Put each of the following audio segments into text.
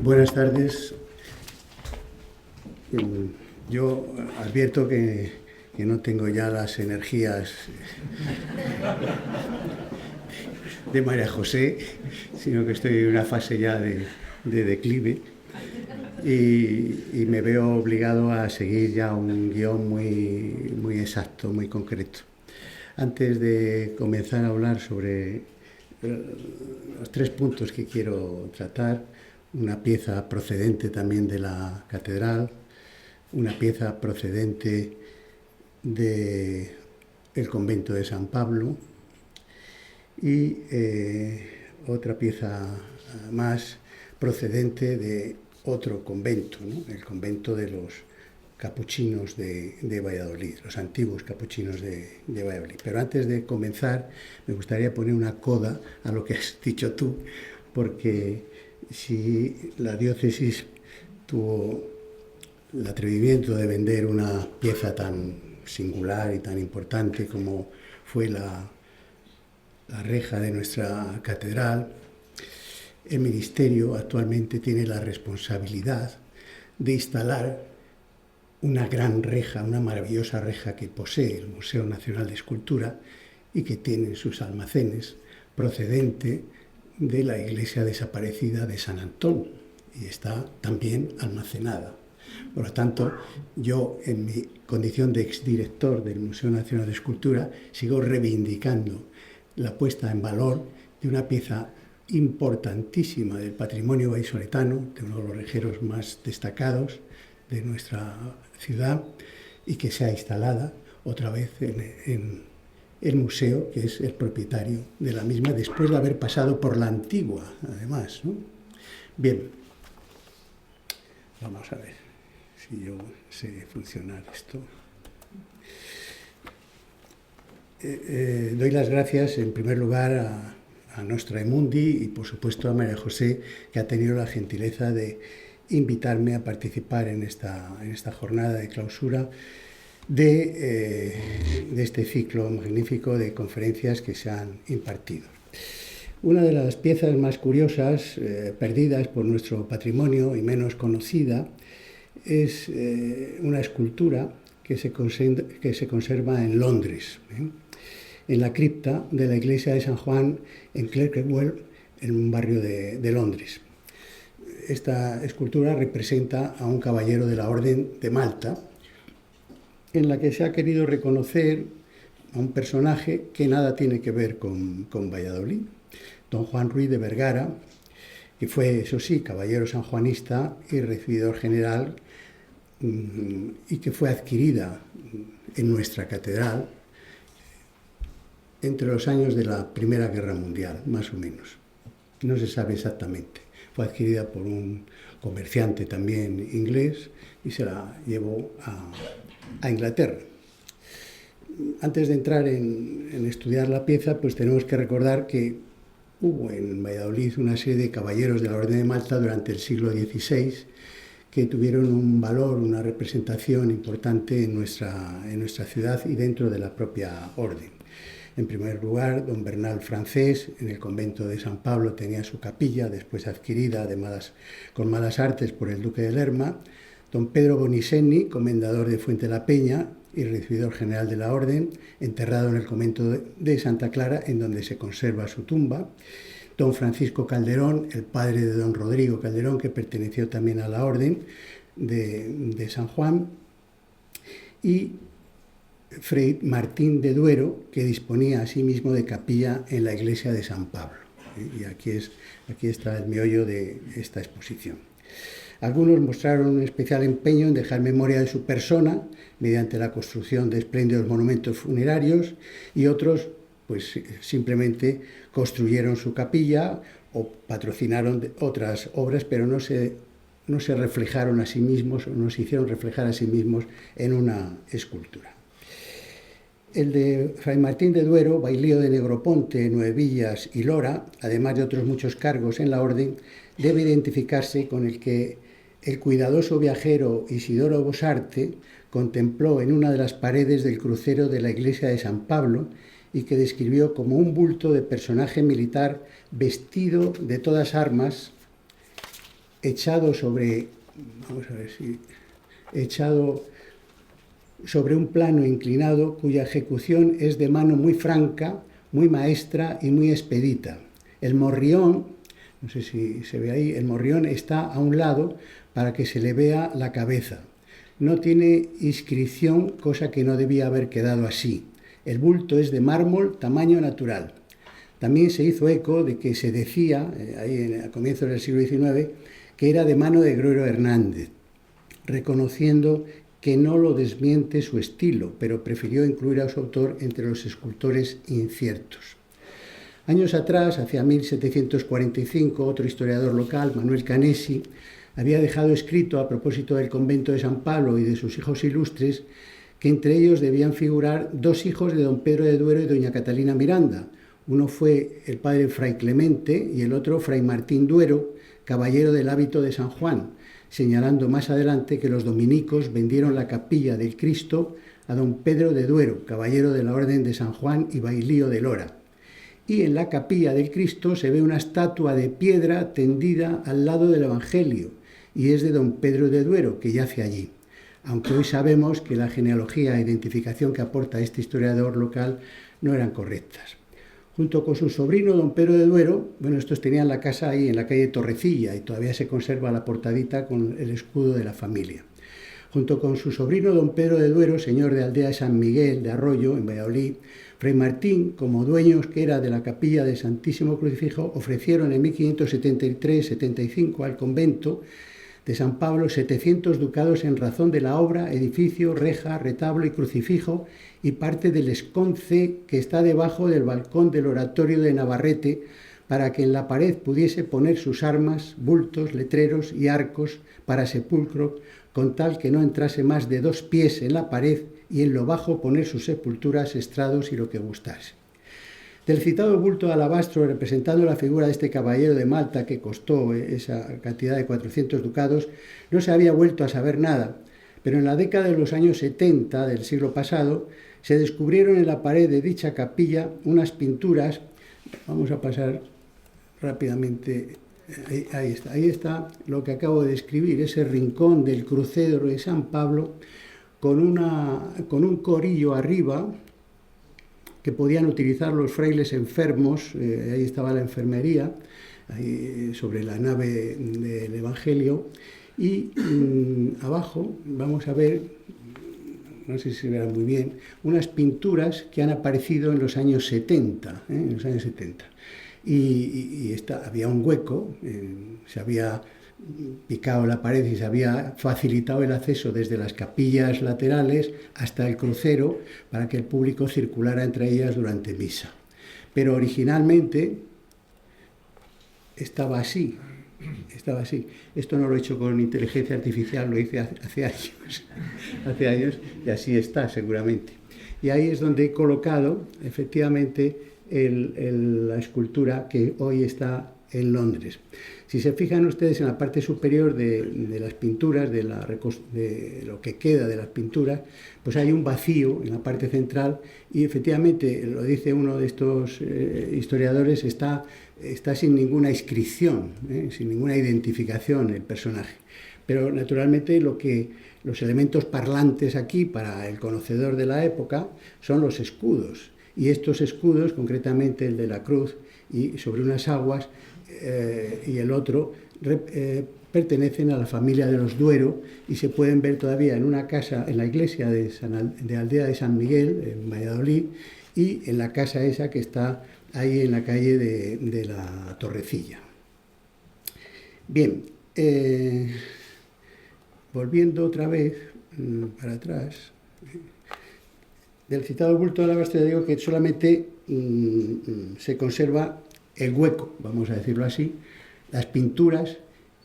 Buenas tardes. Yo advierto que no tengo ya las energías de María José, sino que estoy en una fase ya de declive y me veo obligado a seguir ya un guión muy exacto, muy concreto. Antes de comenzar a hablar sobre los 3 puntos que quiero tratar, una pieza procedente también de la catedral, una pieza procedente del convento de San Pablo y otra pieza más procedente de otro convento, ¿no? El convento de los capuchinos de Valladolid, los antiguos capuchinos de Valladolid. Pero antes de comenzar, me gustaría poner una coda a lo que has dicho tú, porque si la diócesis tuvo el atrevimiento de vender una pieza tan singular y tan importante como fue la reja de nuestra catedral, el ministerio actualmente tiene la responsabilidad de instalar una gran reja, una maravillosa reja que posee el Museo Nacional de Escultura y que tiene en sus almacenes, procedente de la iglesia desaparecida de San Antón, y está también almacenada. Por lo tanto, yo, en mi condición de exdirector del Museo Nacional de Escultura, sigo reivindicando la puesta en valor de una pieza importantísima del patrimonio vallisoletano, de uno de los rejeros más destacados de nuestra ciudad, y que sea instalada otra vez en el museo, que es el propietario de la misma, después de haber pasado por la antigua, además, ¿no? Bien, vamos a ver si yo sé funcionar esto. Doy las gracias, en primer lugar, a Nostra Aemundi y, por supuesto, a María José, que ha tenido la gentileza de invitarme a participar en esta jornada de clausura de este ciclo magnífico de conferencias que se han impartido. Una de las piezas más curiosas, perdidas por nuestro patrimonio y menos conocida, es una escultura que se conserva en Londres, en la cripta de la iglesia de San Juan en Clerkenwell, en un barrio de Londres. Esta escultura representa a un caballero de la Orden de Malta, en la que se ha querido reconocer a un personaje que nada tiene que ver con Valladolid, don Juan Ruiz de Vergara, que fue, eso sí, caballero sanjuanista y recibidor general, y que fue adquirida en nuestra catedral entre los años de la Primera Guerra Mundial, más o menos. No se sabe exactamente. Fue adquirida por un comerciante también inglés y se la llevó a Inglaterra. Antes de entrar en estudiar la pieza, pues tenemos que recordar que hubo en Valladolid una serie de caballeros de la Orden de Malta durante el siglo XVI que tuvieron un valor, una representación importante en nuestra ciudad y dentro de la propia orden. En primer lugar, don Bernal Francés, en el convento de San Pablo, tenía su capilla, después adquirida con malas artes por el duque de Lerma. Don Pedro Bonisenni, comendador de Fuente la Peña y recibidor general de la orden, enterrado en el convento de Santa Clara, en donde se conserva su tumba. Don Francisco Calderón, el padre de don Rodrigo Calderón, que perteneció también a la orden de San Juan. Y Fray Martín de Duero, que disponía asimismo de capilla en la iglesia de San Pablo. Y aquí está el meollo de esta exposición. Algunos mostraron un especial empeño en dejar memoria de su persona mediante la construcción de espléndidos monumentos funerarios, y otros pues simplemente construyeron su capilla o patrocinaron otras obras, pero no se reflejaron a sí mismos o no se hicieron reflejar a sí mismos en una escultura. El de Fray Martín de Duero, bailío de Negroponte, Nueve Villas y Lora, además de otros muchos cargos en la orden, debe identificarse con el que el cuidadoso viajero Isidoro Bosarte contempló en una de las paredes del crucero de la iglesia de San Pablo y que describió como un bulto de personaje militar vestido de todas armas echado sobre, vamos a ver si, echado sobre un plano inclinado cuya ejecución es de mano muy franca, muy maestra y muy expedita. El morrión, no sé si se ve ahí, el morrión está a un lado para que se le vea la cabeza. No tiene inscripción, cosa que no debía haber quedado así. El bulto es de mármol, tamaño natural. También se hizo eco de que se decía, ahí a comienzos del siglo XIX, que era de mano de Gruero Hernández, reconociendo que no lo desmiente su estilo, pero prefirió incluir a su autor entre los escultores inciertos. Años atrás, hacia 1745, otro historiador local, Manuel Canesi, había dejado escrito a propósito del convento de San Pablo y de sus hijos ilustres que entre ellos debían figurar dos hijos de don Pedro de Duero y doña Catalina Miranda. Uno fue el padre Fray Clemente y el otro Fray Martín Duero, caballero del hábito de San Juan, señalando más adelante que los dominicos vendieron la capilla del Cristo a don Pedro de Duero, caballero de la Orden de San Juan y bailío de Lora. Y en la capilla del Cristo se ve una estatua de piedra tendida al lado del Evangelio, y es de don Pedro de Duero, que yace allí. Aunque hoy sabemos que la genealogía e identificación que aporta este historiador local no eran correctas. Junto con su sobrino don Pedro de Duero, bueno, estos tenían la casa ahí en la calle Torrecilla y todavía se conserva la portadita con el escudo de la familia. Junto con su sobrino don Pedro de Duero, señor de Aldea de San Miguel de Arroyo, en Valladolid, Fray Martín, como dueños que era de la capilla del Santísimo Crucifijo, ofrecieron en 1573-75 al convento de San Pablo 700 ducados en razón de la obra, edificio, reja, retablo y crucifijo y parte del esconce que está debajo del balcón del oratorio de Navarrete para que en la pared pudiese poner sus armas, bultos, letreros y arcos para sepulcro, con tal que no entrase más de 2 pies en la pared y en lo bajo poner sus sepulturas, estrados y lo que gustase. Del citado bulto de alabastro representando la figura de este caballero de Malta que costó esa cantidad de 400 ducados, no se había vuelto a saber nada, pero en la década de los años 70 del siglo pasado se descubrieron en la pared de dicha capilla unas pinturas. Vamos a pasar rápidamente, ahí está lo que acabo de describir, ese rincón del crucero de San Pablo con un corillo arriba que podían utilizar los frailes enfermos, ahí estaba la enfermería, ahí sobre la nave del Evangelio, y abajo vamos a ver, no sé si se verá muy bien, unas pinturas que han aparecido en los años 70, y había un hueco, se había picado la pared y se había facilitado el acceso desde las capillas laterales hasta el crucero para que el público circulara entre ellas durante misa. Pero originalmente estaba así. Esto no lo he hecho con inteligencia artificial, lo hice hace años y así está seguramente. Y ahí es donde he colocado efectivamente la escultura que hoy está en Londres. Si se fijan ustedes en la parte superior de las pinturas, de lo que queda de las pinturas, pues hay un vacío en la parte central y efectivamente, lo dice uno de estos historiadores, está sin ninguna inscripción, sin ninguna identificación el personaje. Pero naturalmente los elementos parlantes aquí para el conocedor de la época son los escudos. Y estos escudos, concretamente el de la cruz y sobre unas aguas, y el otro pertenecen a la familia de los Duero y se pueden ver todavía en una casa, en la iglesia de Aldea de San Miguel, en Valladolid, y en la casa esa que está ahí en la calle de la Torrecilla. Bien, volviendo otra vez para atrás, del citado bulto de alabastro digo que solamente se conserva el hueco, vamos a decirlo así, las pinturas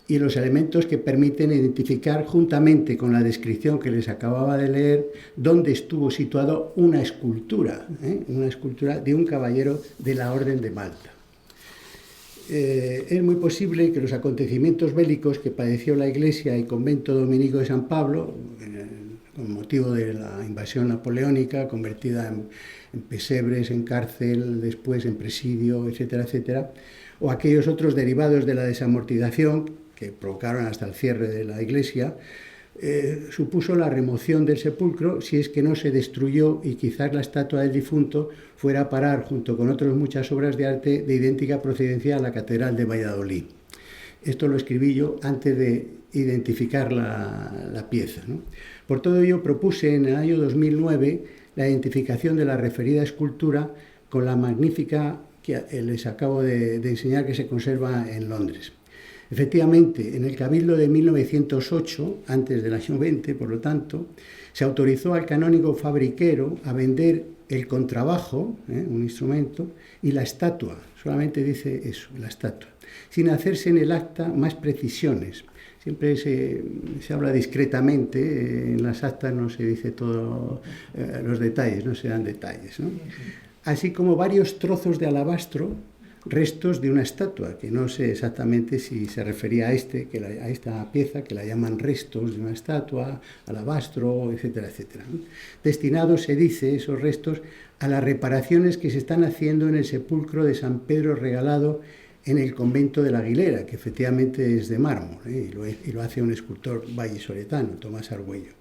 y los elementos que permiten identificar, juntamente con la descripción que les acababa de leer, dónde estuvo situado una escultura de un caballero de la Orden de Malta. Es muy posible que los acontecimientos bélicos que padeció la Iglesia y convento dominico de San Pablo, con motivo de la invasión napoleónica, convertida en pesebres, en cárcel, después en presidio, etcétera, etcétera, o aquellos otros derivados de la desamortización, que provocaron hasta el cierre de la iglesia, supuso la remoción del sepulcro si es que no se destruyó y quizás la estatua del difunto fuera a parar junto con otras muchas obras de arte de idéntica procedencia a la Catedral de Valladolid. Esto lo escribí yo antes de identificar la pieza, ¿no? Por todo ello propuse en el año 2009 la identificación de la referida escultura con la magnífica que les acabo de enseñar, que se conserva en Londres. Efectivamente, en el Cabildo de 1908, antes del año 20, por lo tanto, se autorizó al canónigo fabriquero a vender el contrabajo, un instrumento, y la estatua, solamente dice eso, la estatua, sin hacerse en el acta más precisiones. Siempre se habla discretamente, en las actas no se dice todos los detalles, no se dan detalles, ¿no? Así como varios trozos de alabastro, restos de una estatua, que no sé exactamente si se refería a esta pieza, que la llaman restos de una estatua, alabastro, etcétera, etcétera, ¿no? Destinados, se dice, esos restos a las reparaciones que se están haciendo en el sepulcro de San Pedro Regalado en el convento de la Aguilera, que efectivamente es de mármol, y lo hace un escultor vallisoletano, Tomás Argüello.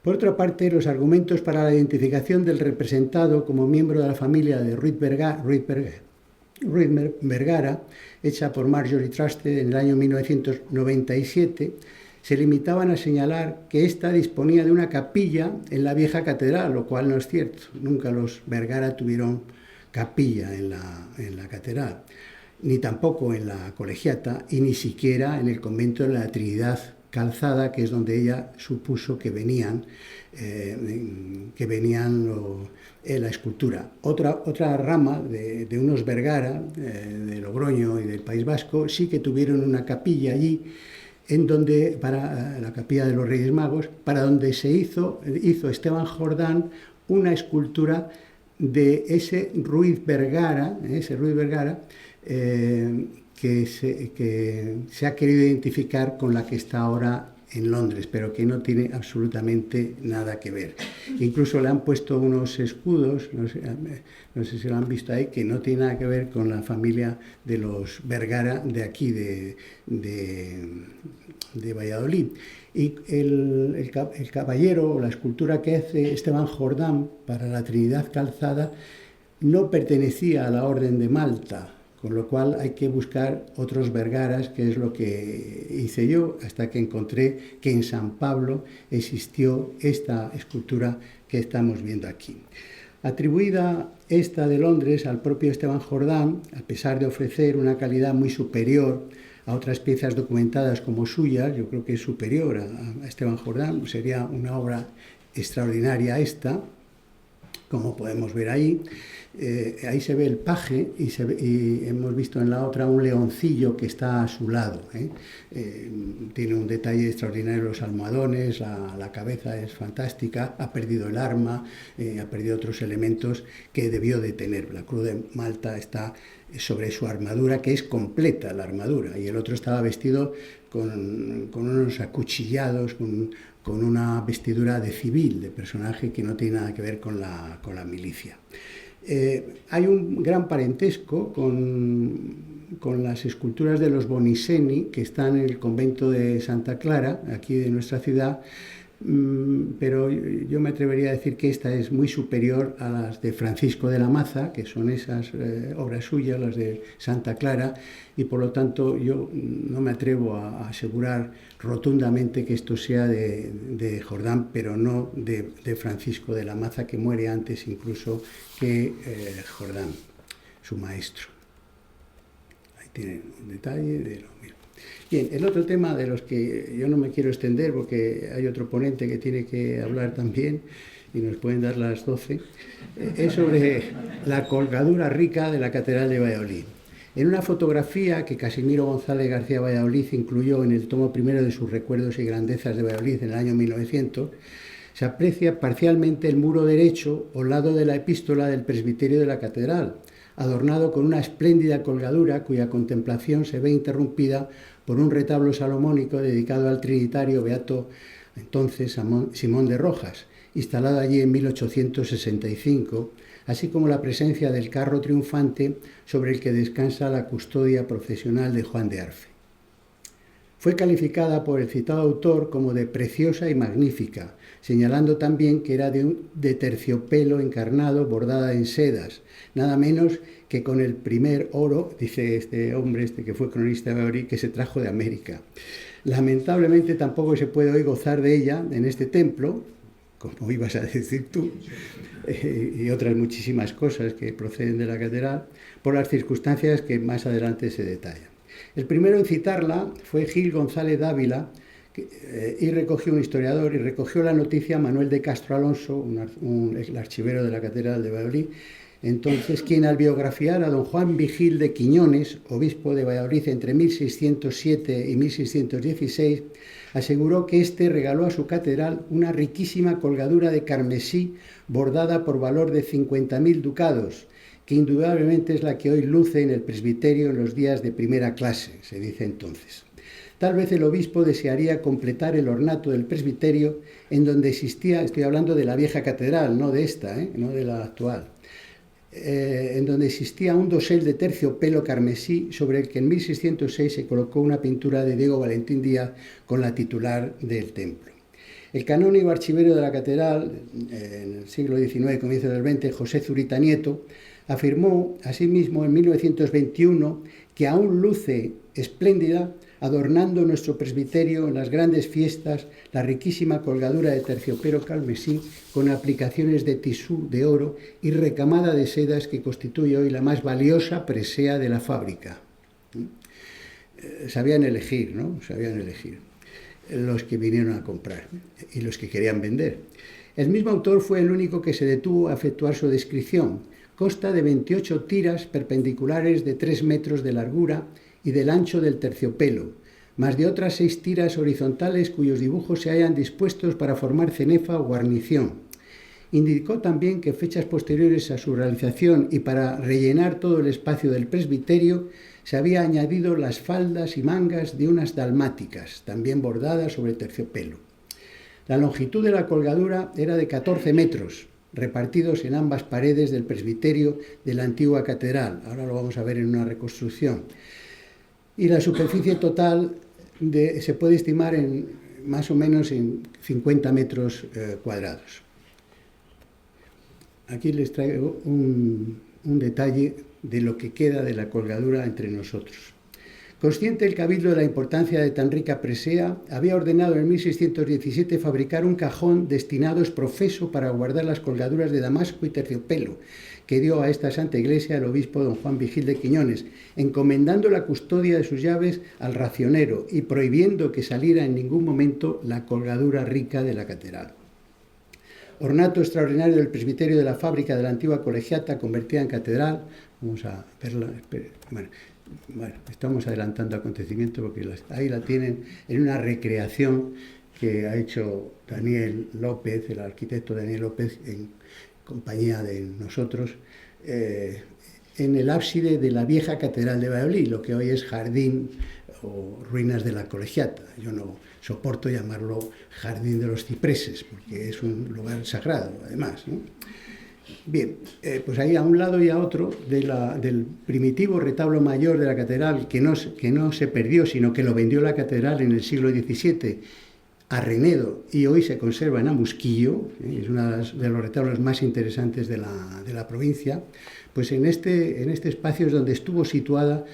Por otra parte, los argumentos para la identificación del representado como miembro de la familia de Ruiz Vergara, hecha por Marjorie Trusted en el año 1997, se limitaban a señalar que ésta disponía de una capilla en la vieja catedral, lo cual no es cierto. Nunca los Vergara tuvieron capilla en la catedral, ni tampoco en la colegiata, y ni siquiera en el convento de la Trinidad Calzada, que es donde ella supuso que venían la escultura. Otra rama de unos Vergara, de Logroño y del País Vasco, sí que tuvieron una capilla allí, para la capilla de los Reyes Magos, para donde hizo Esteban Jordán una escultura de ese Ruiz Vergara, que se ha querido identificar con la que está ahora en Londres, pero que no tiene absolutamente nada que ver. Incluso le han puesto unos escudos, no sé si lo han visto ahí, que no tiene nada que ver con la familia de los Vergara de aquí, de Valladolid. Y el caballero, o la escultura que hace Esteban Jordán para la Trinidad Calzada, no pertenecía a la Orden de Malta, con lo cual hay que buscar otros Vergaras, que es lo que hice yo, hasta que encontré que en San Pablo existió esta escultura que estamos viendo aquí. Atribuida esta de Londres al propio Esteban Jordán, a pesar de ofrecer una calidad muy superior a otras piezas documentadas como suyas, yo creo que es superior a Esteban Jordán, sería una obra extraordinaria esta, como podemos ver ahí. Ahí se ve el paje y hemos visto en la otra un leoncillo que está a su lado. Tiene un detalle extraordinario, los almohadones, la cabeza es fantástica, ha perdido el arma, ha perdido otros elementos que debió de tener. La Cruz de Malta está sobre su armadura, que es completa la armadura, y el otro estaba vestido con unos acuchillados, con una vestidura de civil, de personaje que no tiene nada que ver con la milicia. Hay un gran parentesco con las esculturas de los Boniseni, que están en el convento de Santa Clara, aquí de nuestra ciudad, pero yo me atrevería a decir que esta es muy superior a las de Francisco de la Maza, que son esas obras suyas, las de Santa Clara, y por lo tanto yo no me atrevo a asegurar rotundamente que esto sea de Jordán, pero no de Francisco de la Maza, que muere antes incluso que Jordán, su maestro. Ahí tienen un detalle de lo mismo. Bien, el otro tema de los que yo no me quiero extender, porque hay otro ponente que tiene que hablar también, y nos pueden dar las 12, es sobre la colgadura rica de la Catedral de Valladolid. En una fotografía que Casimiro González García Valladolid incluyó en el tomo primero de sus Recuerdos y Grandezas de Valladolid en el año 1900, se aprecia parcialmente el muro derecho o lado de la epístola del presbiterio de la catedral, adornado con una espléndida colgadura cuya contemplación se ve interrumpida por un retablo salomónico dedicado al trinitario beato entonces Simón de Rojas, instalado allí en 1865, así como la presencia del carro triunfante sobre el que descansa la custodia procesional de Juan de Arfe. Fue calificada por el citado autor como de preciosa y magnífica, señalando también que era de terciopelo encarnado bordada en sedas, nada menos que con el primer oro, dice este hombre, que fue cronista de Valladolid, que se trajo de América. Lamentablemente tampoco se puede hoy gozar de ella en este templo, como ibas a decir tú, y otras muchísimas cosas que proceden de la catedral, por las circunstancias que más adelante se detallan. El primero en citarla fue Gil González Dávila, y recogió un historiador, y recogió la noticia Manuel de Castro Alonso, el archivero de la Catedral de Valladolid, entonces, quien al biografiar a don Juan Vigil de Quiñones, obispo de Valladolid entre 1607 y 1616, aseguró que éste regaló a su catedral una riquísima colgadura de carmesí bordada por valor de 50.000 ducados, que indudablemente es la que hoy luce en el presbiterio en los días de primera clase, se dice entonces. Tal vez el obispo desearía completar el ornato del presbiterio en donde existía, estoy hablando de la vieja catedral, no de esta, no de la actual, en donde existía un dosel de terciopelo carmesí sobre el que en 1606 se colocó una pintura de Diego Valentín Díaz con la titular del templo. El canónigo archivero de la catedral, en el siglo XIX y comienzo del XX, José Zurita Nieto, afirmó asimismo en 1921 que aún luce espléndida, adornando nuestro presbiterio en las grandes fiestas, la riquísima colgadura de terciopelo carmesí con aplicaciones de tisú de oro y recamada de sedas que constituye hoy la más valiosa presea de la fábrica. Sabían elegir, ¿no? Sabían elegir los que vinieron a comprar y los que querían vender. El mismo autor fue el único que se detuvo a efectuar su descripción. Consta de 28 tiras perpendiculares de 3 metros de largura y del ancho del terciopelo, más de otras 6 tiras horizontales cuyos dibujos se hallan dispuestos para formar cenefa o guarnición. Indicó también que fechas posteriores a su realización y para rellenar todo el espacio del presbiterio se había añadido las faldas y mangas de unas dalmáticas, también bordadas sobre terciopelo. La longitud de la colgadura era de 14 metros, repartidos en ambas paredes del presbiterio de la antigua catedral. Ahora lo vamos a ver en una reconstrucción. Y la superficie total se puede estimar en más o menos en 50 metros cuadrados. Aquí les traigo un detalle de lo que queda de la colgadura entre nosotros. Consciente el cabildo de la importancia de tan rica presea, había ordenado en 1617 fabricar un cajón destinado ex profeso para guardar las colgaduras de damasco y terciopelo, que dio a esta santa iglesia el obispo don Juan Vigil de Quiñones, encomendando la custodia de sus llaves al racionero y prohibiendo que saliera en ningún momento la colgadura rica de la catedral. Ornato extraordinario del presbiterio de la fábrica de la antigua colegiata convertida en catedral. Vamos a verla. Bueno, estamos adelantando acontecimientos porque ahí la tienen en una recreación que ha hecho Daniel López, el arquitecto Daniel López, en compañía de nosotros, en el ábside de la vieja catedral de Valladolid, lo que hoy es jardín o ruinas de la colegiata. Yo no soporto llamarlo jardín de los cipreses, porque es un lugar sagrado, además, ¿no? Bien, pues ahí a un lado y a otro del primitivo retablo mayor de la catedral, que no se perdió, sino que lo vendió la catedral en el siglo XVII a Renedo y hoy se conserva en Amusquillo, es uno de los retablos más interesantes de la provincia. Pues en este espacio es donde estuvo situada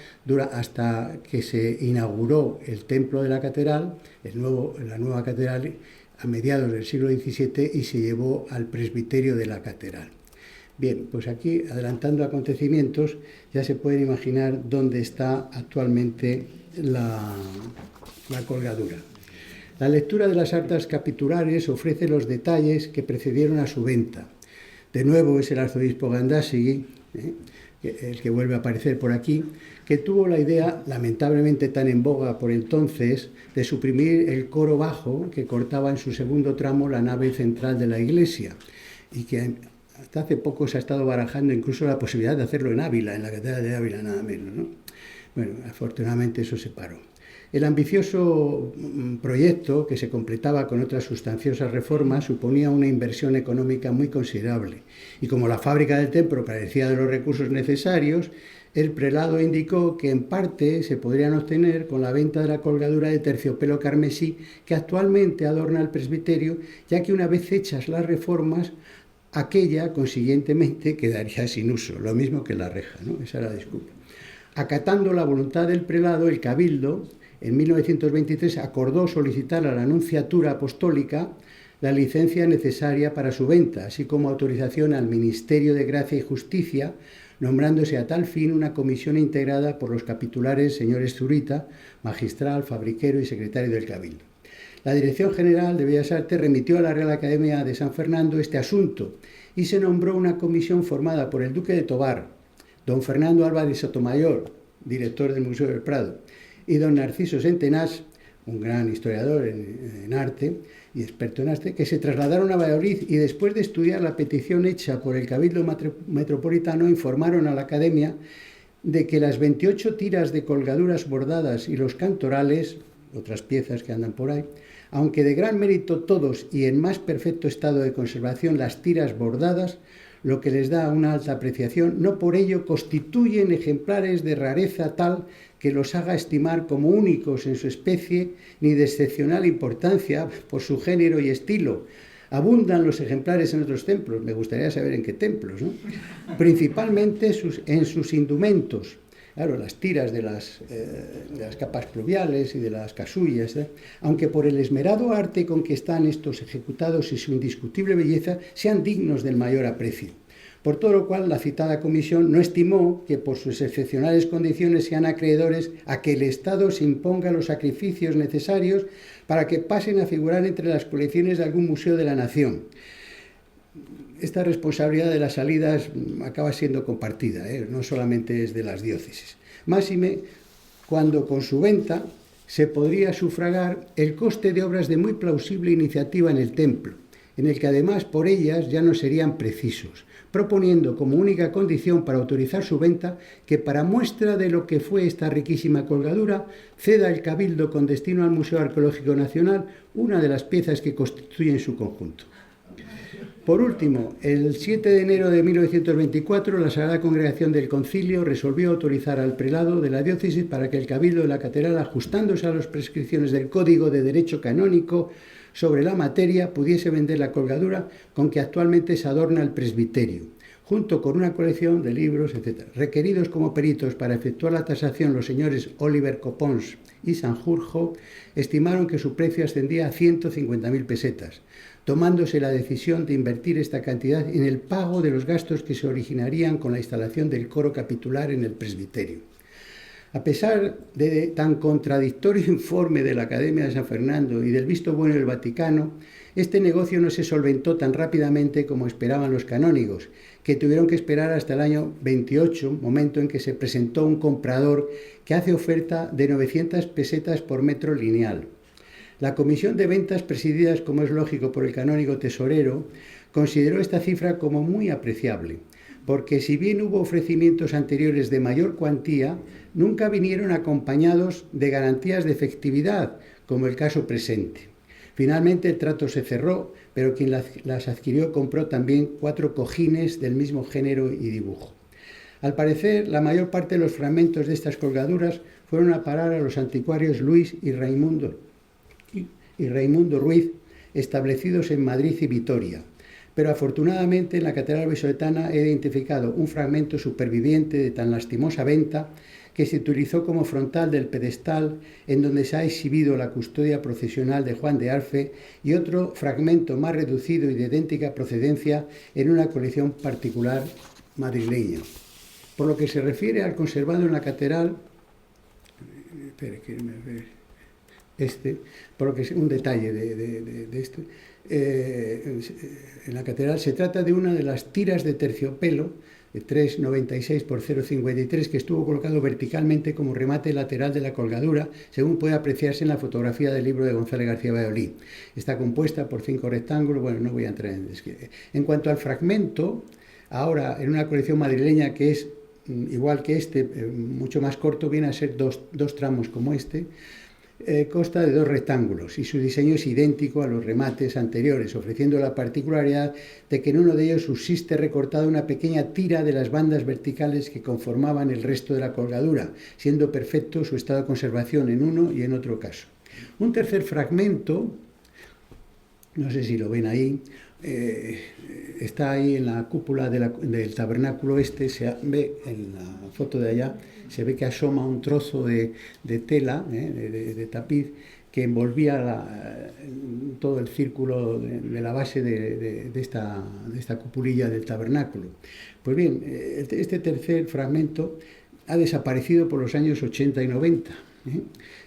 hasta que se inauguró el templo de la catedral, la nueva catedral, a mediados del siglo XVII, y se llevó al presbiterio de la catedral. Bien, pues aquí, adelantando acontecimientos, ya se pueden imaginar dónde está actualmente la colgadura. La lectura de las actas capitulares ofrece los detalles que precedieron a su venta. De nuevo es el arzobispo Gandásegui, el que vuelve a aparecer por aquí, que tuvo la idea, lamentablemente tan en boga por entonces, de suprimir el coro bajo que cortaba en su segundo tramo la nave central de la iglesia, y que hasta hace poco se ha estado barajando incluso la posibilidad de hacerlo en Ávila, en la catedral de Ávila, nada menos, ¿no? Bueno, afortunadamente eso se paró. El ambicioso proyecto, que se completaba con otras sustanciosas reformas, suponía una inversión económica muy considerable. Y como la fábrica del templo carecía de los recursos necesarios, el prelado indicó que en parte se podrían obtener con la venta de la colgadura de terciopelo carmesí que actualmente adorna el presbiterio, ya que una vez hechas las reformas, aquella consiguientemente quedaría sin uso, lo mismo que la reja, ¿no? Esa era la disculpa. Acatando la voluntad del prelado, el cabildo en 1923 acordó solicitar a la nunciatura apostólica la licencia necesaria para su venta, así como autorización al Ministerio de Gracia y Justicia, nombrándose a tal fin una comisión integrada por los capitulares señores Zurita, magistral, fabriquero y secretario del Cabildo. La Dirección General de Bellas Artes remitió a la Real Academia de San Fernando este asunto y se nombró una comisión formada por el Duque de Tovar, don Fernando Álvarez Sotomayor, director del Museo del Prado, y don Narciso Centenás, un gran historiador en arte y experto en arte, que se trasladaron a Valladolid y después de estudiar la petición hecha por el Cabildo Metropolitano informaron a la Academia de que las 28 tiras de colgaduras bordadas y los cantorales, otras piezas que andan por ahí, aunque de gran mérito todos y en más perfecto estado de conservación las tiras bordadas, lo que les da una alta apreciación, no por ello constituyen ejemplares de rareza tal que los haga estimar como únicos en su especie, ni de excepcional importancia por su género y estilo. Abundan los ejemplares en otros templos, me gustaría saber en qué templos, ¿no? Principalmente en sus indumentos. Claro, las tiras de las capas pluviales y de las casullas, aunque por el esmerado arte con que están estos ejecutados y su indiscutible belleza, sean dignos del mayor aprecio. Por todo lo cual, la citada comisión no estimó que por sus excepcionales condiciones sean acreedores a que el Estado se imponga los sacrificios necesarios para que pasen a figurar entre las colecciones de algún museo de la nación. Esta responsabilidad de las salidas acaba siendo compartida, no solamente es de las diócesis. Máxime, cuando con su venta se podría sufragar el coste de obras de muy plausible iniciativa en el templo, en el que además por ellas ya no serían precisos, proponiendo como única condición para autorizar su venta que para muestra de lo que fue esta riquísima colgadura, ceda el Cabildo con destino al Museo Arqueológico Nacional una de las piezas que constituyen su conjunto. Por último, el 7 de enero de 1924, la Sagrada Congregación del Concilio resolvió autorizar al prelado de la diócesis para que el Cabildo de la Catedral, ajustándose a las prescripciones del Código de Derecho Canónico sobre la materia, pudiese vender la colgadura con que actualmente se adorna el presbiterio, junto con una colección de libros, etc. Requeridos como peritos para efectuar la tasación los señores Oliver Copons y Sanjurjo, estimaron que su precio ascendía a 150.000 pesetas, tomándose la decisión de invertir esta cantidad en el pago de los gastos que se originarían con la instalación del coro capitular en el presbiterio. A pesar de tan contradictorio informe de la Academia de San Fernando y del visto bueno del Vaticano, este negocio no se solventó tan rápidamente como esperaban los canónigos, que tuvieron que esperar hasta el año 28, momento en que se presentó un comprador que hace oferta de 900 pesetas por metro lineal. La comisión de ventas, presidida, como es lógico, por el canónigo tesorero, consideró esta cifra como muy apreciable, porque si bien hubo ofrecimientos anteriores de mayor cuantía, nunca vinieron acompañados de garantías de efectividad, como el caso presente. Finalmente el trato se cerró, pero quien las adquirió compró también 4 cojines del mismo género y dibujo. Al parecer, la mayor parte de los fragmentos de estas colgaduras fueron a parar a los anticuarios Luis y Raimundo Ruiz, establecidos en Madrid y Vitoria. Pero afortunadamente en la Catedral Vallisoletana he identificado un fragmento superviviente de tan lastimosa venta que se utilizó como frontal del pedestal en donde se ha exhibido la custodia procesional de Juan de Arfe y otro fragmento más reducido y de idéntica procedencia en una colección particular madrileña. Por lo que se refiere al conservado en la catedral, por lo que es un detalle de esto, en la catedral se trata de una de las tiras de terciopelo de 3,96 por 0,53 que estuvo colocado verticalmente como remate lateral de la colgadura, según puede apreciarse en la fotografía del libro de González García Valladolid. Está compuesta por 5 rectángulos, bueno, no voy a entrar en descripción. En cuanto al fragmento, ahora en una colección madrileña que es igual que este, mucho más corto, viene a ser dos tramos como este. consta de 2 rectángulos y su diseño es idéntico a los remates anteriores, ofreciendo la particularidad de que en uno de ellos subsiste recortada una pequeña tira de las bandas verticales que conformaban el resto de la colgadura, siendo perfecto su estado de conservación en uno y en otro caso. Un tercer fragmento, no sé si lo ven ahí, está ahí en la cúpula del tabernáculo este, se ve en la foto de allá, se ve que asoma un trozo de tela, de tapiz, que envolvía todo el círculo de la base de esta cupulilla del tabernáculo. Pues bien, este tercer fragmento ha desaparecido por los años 80 y 90.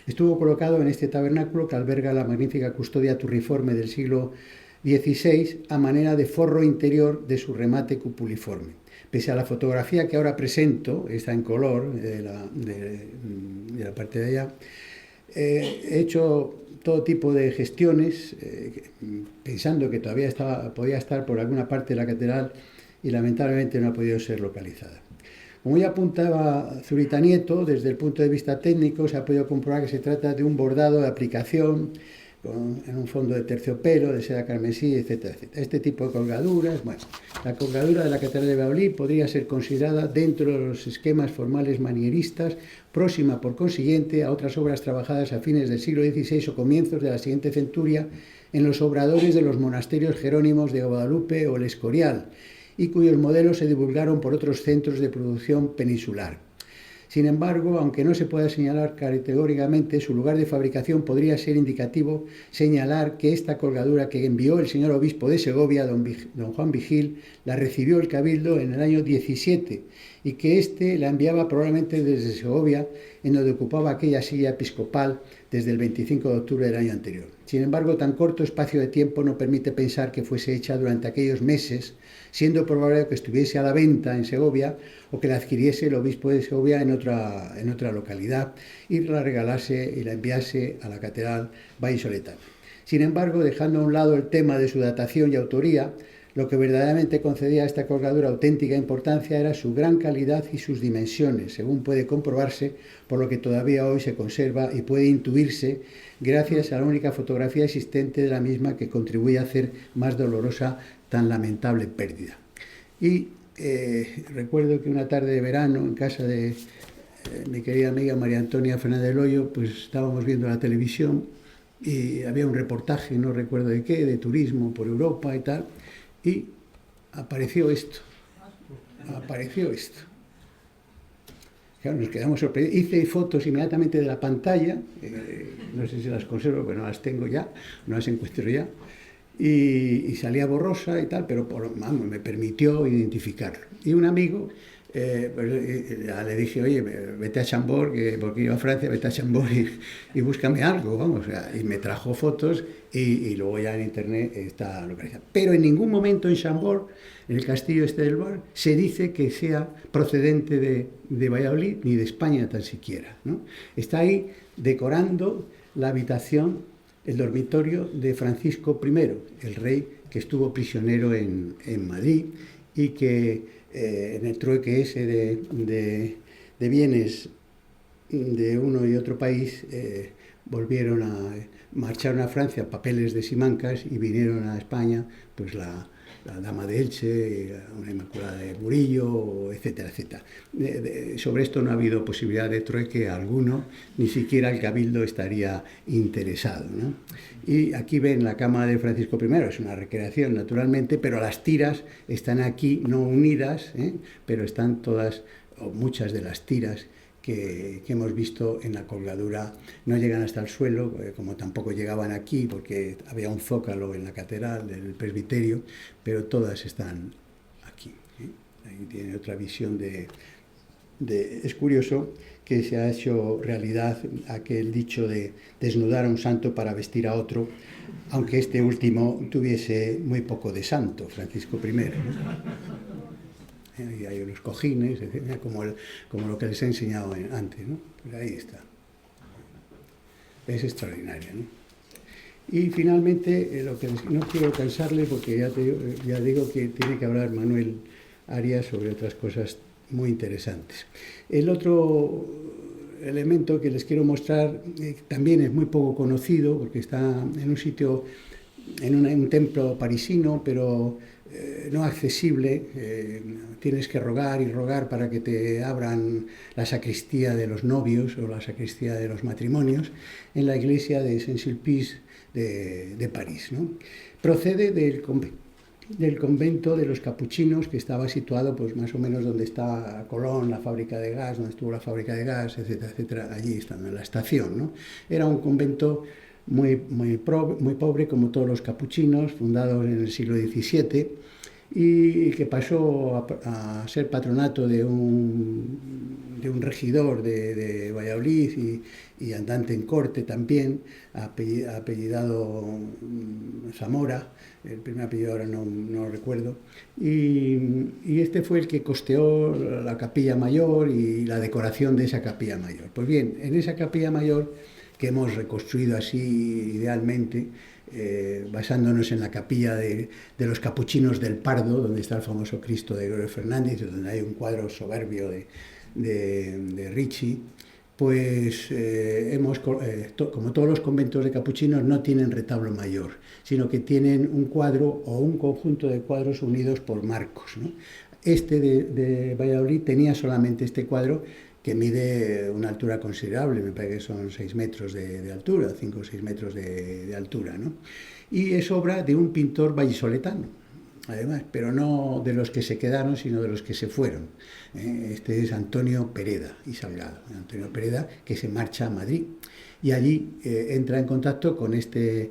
Estuvo colocado en este tabernáculo que alberga la magnífica custodia turriforme del siglo XVI a manera de forro interior de su remate cupuliforme. Pese a la fotografía que ahora presento, está en color, de la parte de allá, he hecho todo tipo de gestiones pensando que todavía podía estar por alguna parte de la catedral y lamentablemente no ha podido ser localizada. Como ya apuntaba Zurita Nieto, desde el punto de vista técnico se ha podido comprobar que se trata de un bordado de aplicación en un fondo de terciopelo, de seda carmesí, etcétera, etcétera. Este tipo de colgaduras, bueno, la colgadura de la Catedral de Valladolid podría ser considerada dentro de los esquemas formales manieristas, próxima por consiguiente a otras obras trabajadas a fines del siglo XVI o comienzos de la siguiente centuria en los obradores de los monasterios jerónimos de Guadalupe o El Escorial, y cuyos modelos se divulgaron por otros centros de producción peninsular. Sin embargo, aunque no se pueda señalar categóricamente su lugar de fabricación, podría ser indicativo señalar que esta colgadura que envió el señor obispo de Segovia, don Juan Vigil, la recibió el Cabildo en el año 17 y que éste la enviaba probablemente desde Segovia, en donde ocupaba aquella silla episcopal desde el 25 de octubre del año anterior. Sin embargo, tan corto espacio de tiempo no permite pensar que fuese hecha durante aquellos meses, siendo probable que estuviese a la venta en Segovia o que la adquiriese el obispo de Segovia en otra localidad y la regalase y la enviase a la catedral vallisoletana. Sin embargo, dejando a un lado el tema de su datación y autoría, lo que verdaderamente concedía a esta colgadura auténtica importancia era su gran calidad y sus dimensiones, según puede comprobarse por lo que todavía hoy se conserva y puede intuirse gracias a la única fotografía existente de la misma que contribuye a hacer más dolorosa tan lamentable pérdida. Y recuerdo que una tarde de verano en casa de mi querida amiga María Antonia Fernández del Hoyo, pues estábamos viendo la televisión y había un reportaje, no recuerdo de qué, de turismo por Europa y tal, y apareció esto. Claro, nos quedamos sorprendidos. Hice fotos inmediatamente de la pantalla, no sé si las conservo, pero no las tengo ya, no las encuentro ya, y salía borrosa y tal, pero me permitió identificarlo. Y un amigo, le dije, oye, vete a Chambord, porque iba a Francia, vete a Chambord y búscame algo, vamos, y me trajo fotos y luego ya en internet está localizada. Pero en ningún momento en Chambord, en el castillo este del Bar, se dice que sea procedente de Valladolid ni de España tan siquiera, ¿no? Está ahí decorando la habitación, el dormitorio de Francisco I, el rey que estuvo prisionero en Madrid y que en el trueque ese de bienes de uno y otro país marcharon a Francia papeles de Simancas y vinieron a España pues la Dama de Elche, una Inmaculada de Murillo, etcétera, etcétera. Sobre esto no ha habido posibilidad de trueque alguno, ni siquiera el Cabildo estaría interesado, ¿no? Y aquí ven la cama de Francisco I, es una recreación naturalmente, pero las tiras están aquí no unidas, pero están todas, o muchas de las tiras que hemos visto en la colgadura no llegan hasta el suelo, como tampoco llegaban aquí porque había un zócalo en la catedral del presbiterio, pero todas están aquí. Ahí tiene otra visión es curioso que se ha hecho realidad aquel dicho de desnudar a un santo para vestir a otro, aunque este último tuviese muy poco de santo, Francisco I, ¿no? Y hay unos cojines, como lo que les he enseñado antes, ¿no? Pues ahí está. Es extraordinario, ¿no? Y finalmente, no quiero cansarles porque ya digo que tiene que hablar Manuel Arias sobre otras cosas muy interesantes. El otro elemento que les quiero mostrar también es muy poco conocido, porque está en un sitio, en un templo parisino, pero no accesible. Tienes que rogar y rogar para que te abran la sacristía de los novios o la sacristía de los matrimonios en la iglesia de Saint-Sulpice de París, ¿no? Procede del convento de los capuchinos, que estaba situado pues más o menos donde está Colón, la fábrica de gas, donde estuvo la fábrica de gas, etcétera, etcétera, allí estando en la estación, ¿no? Era un convento muy pobre, como todos los capuchinos, fundados en el siglo XVII, y que pasó a ser patronato de un regidor de Valladolid y andante en corte también, apellidado Zamora. El primer apellido ahora no lo recuerdo, y este fue el que costeó la capilla mayor y la decoración de esa capilla mayor. Pues bien, en esa capilla mayor, que hemos reconstruido así idealmente, basándonos en la capilla de los capuchinos del Pardo, donde está el famoso Cristo de Gregorio Fernández, donde hay un cuadro soberbio de Ricci, pues como todos los conventos de capuchinos, no tienen retablo mayor, sino que tienen un cuadro o un conjunto de cuadros unidos por marcos, ¿no? Este de Valladolid tenía solamente este cuadro, que mide una altura considerable, me parece que son 6 metros de altura, 5 o 6 metros de altura, ¿no? Y es obra de un pintor vallisoletano, además, pero no de los que se quedaron, sino de los que se fueron. Este es Antonio Pereda y Salgado, Antonio Pereda, que se marcha a Madrid, y allí entra en contacto con este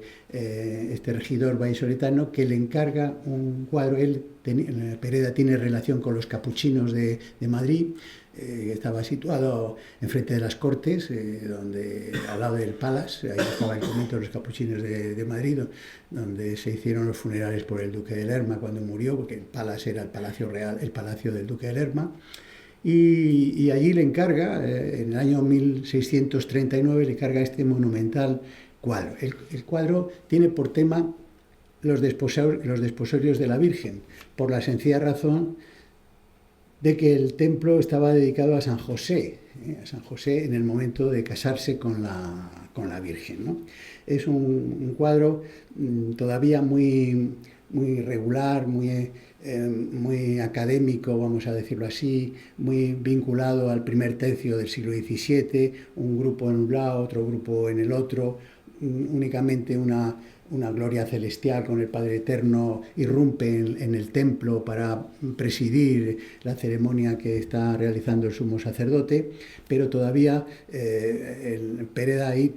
regidor vallisoletano, que le encarga un cuadro. Pereda tiene relación con los capuchinos de Madrid. Estaba situado enfrente de las Cortes, al lado del Palace, ahí estaba el convento de los capuchinos de Madrid, donde se hicieron los funerales por el duque de Lerma cuando murió, porque el Palace era el palacio real, el palacio del duque de Lerma. Y allí le encarga, en el año 1639, le encarga este monumental cuadro. El cuadro tiene por tema los desposorios de la Virgen, por la sencilla razón de que el templo estaba dedicado a San José en el momento de casarse con la Virgen, ¿no? Es un cuadro todavía muy regular, muy académico, vamos a decirlo así, muy vinculado al primer tercio del siglo XVII, un grupo en un lado, otro grupo en el otro, únicamente una gloria celestial con el Padre Eterno irrumpe en el templo para presidir la ceremonia que está realizando el sumo sacerdote, pero todavía el Pereda ahí,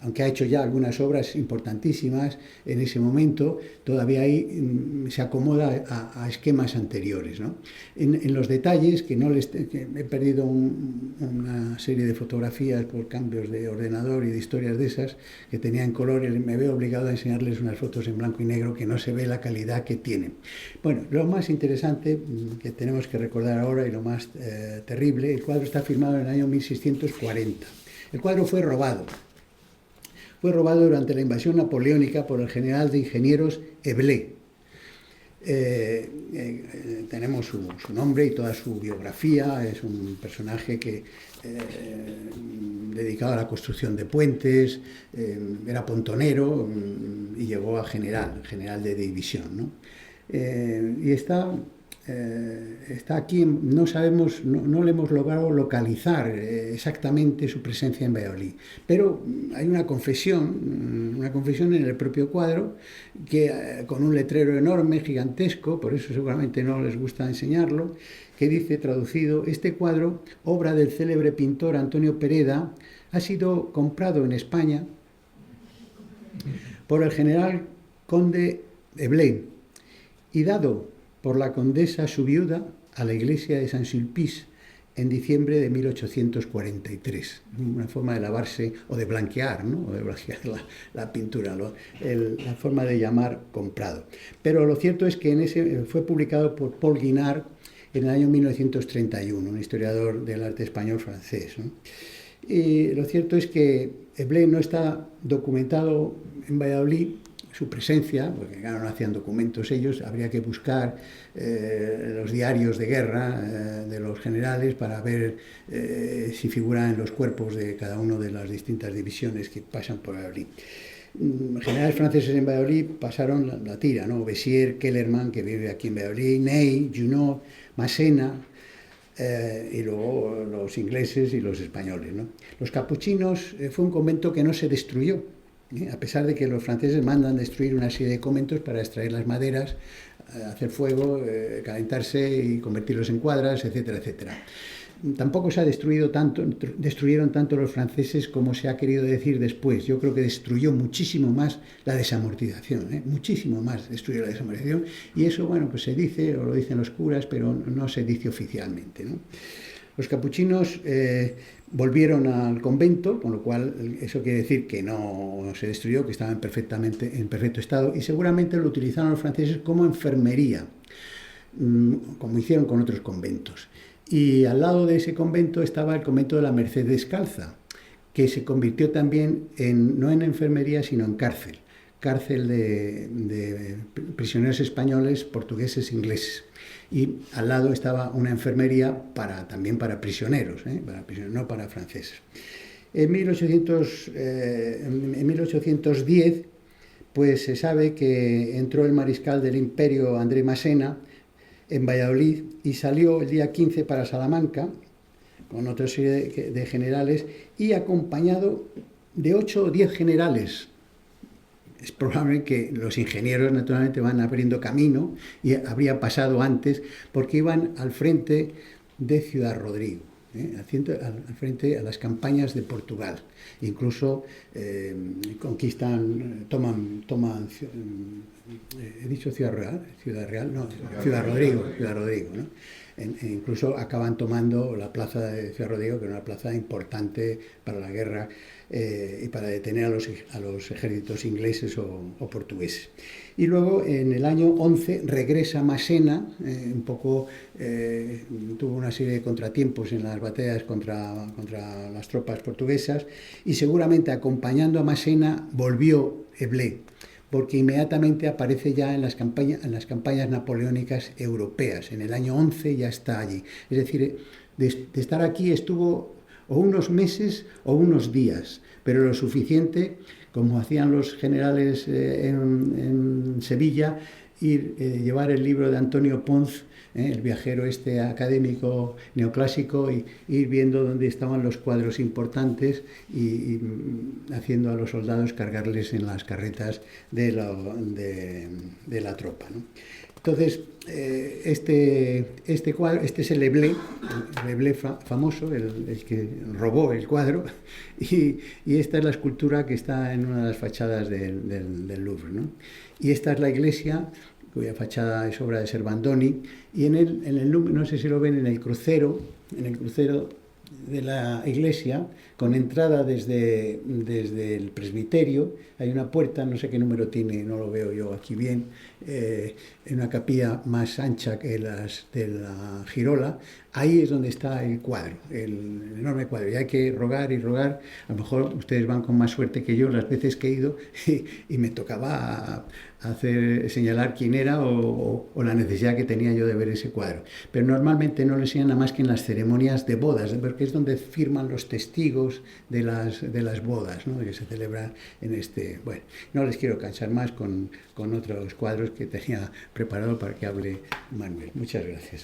aunque ha hecho ya algunas obras importantísimas en ese momento, todavía ahí se acomoda a esquemas anteriores, ¿no? En los detalles, que he perdido una serie de fotografías por cambios de ordenador y de historias de esas que tenía en color, y me veo obligado a enseñarles unas fotos en blanco y negro que no se ve la calidad que tienen. Bueno, lo más interesante que tenemos que recordar ahora, y lo más terrible, el cuadro está firmado en el año 1640. El cuadro fue robado. Fue robado durante la invasión napoleónica por el general de ingenieros Eblé. Tenemos su nombre y toda su biografía. Es un personaje que dedicado a la construcción de puentes, era pontonero y llegó a general de división, ¿no? Y está aquí, no sabemos, no le hemos logrado localizar exactamente su presencia en Valladolid, pero hay una confesión en el propio cuadro, que con un letrero enorme, gigantesco, por eso seguramente no les gusta enseñarlo, que dice, traducido: este cuadro, obra del célebre pintor Antonio Pereda, ha sido comprado en España por el general conde Eblé y dado por la condesa su viuda a la iglesia de Saint-Sulpice en diciembre de 1843. Una forma de lavarse o de blanquear, ¿no? O de blanquear la pintura, la forma de llamar comprado. Pero lo cierto es que fue publicado por Paul Guinart en el año 1931, un historiador del arte español francés, ¿no? Y lo cierto es que Eblé no está documentado en Valladolid, su presencia, porque claro, no hacían documentos ellos, habría que buscar los diarios de guerra de los generales para ver si figuran en los cuerpos de cada una de las distintas divisiones que pasan por Valladolid. Generales franceses en Valladolid pasaron la tira, ¿no? Bessières, Kellerman, que vive aquí en Valladolid, Ney, Junot, Massena, y luego los ingleses y los españoles, ¿no? Los capuchinos fue un convento que no se destruyó, a pesar de que los franceses mandan destruir una serie de conventos para extraer las maderas, hacer fuego, calentarse y convertirlos en cuadras, etcétera, etcétera. Tampoco se ha destruyeron tanto los franceses como se ha querido decir después. Yo creo que destruyó muchísimo más la desamortización, muchísimo más destruyó la desamortización, y eso, bueno, pues se dice, o lo dicen los curas, pero no se dice oficialmente, ¿no? Los capuchinos volvieron al convento, con lo cual eso quiere decir que no se destruyó, que estaba en perfecto estado, y seguramente lo utilizaron los franceses como enfermería, como hicieron con otros conventos. Y al lado de ese convento estaba el convento de la Merced Descalza, que se convirtió también no en enfermería, sino en cárcel de prisioneros españoles, portugueses, ingleses. Y al lado estaba una enfermería también para prisioneros, no para franceses. En 1810, pues se sabe que entró el mariscal del Imperio, André Massena, en Valladolid, y salió el día 15 para Salamanca con otra serie de generales y acompañado de 8 o 10 generales. Es probable que los ingenieros naturalmente van abriendo camino, y habría pasado antes porque iban al frente de Ciudad Rodrigo, al frente a las campañas de Portugal. Incluso toman, he dicho Ciudad Real, no, Ciudad Rodrigo, ¿no? Incluso acaban tomando la plaza de Ciudad Rodrigo, que era una plaza importante para la guerra y para detener a los ejércitos ingleses o portugueses. Y luego, en el año 11, regresa Massena, tuvo una serie de contratiempos en las batallas contra las tropas portuguesas, y seguramente acompañando a Massena volvió Eblé, porque inmediatamente aparece ya en las campañas napoleónicas europeas. En el año 11 ya está allí. Es decir, de estar aquí estuvo o unos meses o unos días, pero lo suficiente, como hacían los generales en Sevilla, llevar el libro de Antonio Ponz, el viajero académico neoclásico, y ir viendo dónde estaban los cuadros importantes y haciendo a los soldados cargarles en las carretas de la tropa, ¿no? Entonces, este cuadro, este es el Eblé famoso, el que robó el cuadro, y esta es la escultura que está en una de las fachadas del Louvre, ¿no? Y esta es la iglesia, cuya fachada es obra de Servandoni, y en el no sé si lo ven, en el crucero de la iglesia, con entrada desde el presbiterio, hay una puerta, no sé qué número tiene, no lo veo yo aquí bien, en una capilla más ancha que las de la girola. Ahí es donde está el cuadro, el enorme cuadro, y hay que rogar y rogar. A lo mejor ustedes van con más suerte que yo las veces que he ido, y me tocaba señalar quién era o la necesidad que tenía yo de ver ese cuadro. Pero normalmente no lo enseñan nada más que en las ceremonias de bodas, porque es donde firman los testigos de las bodas, ¿no?, que se celebran en este... Bueno, no les quiero cansar más con otros cuadros que tenía preparado para que hable Manuel. Muchas gracias.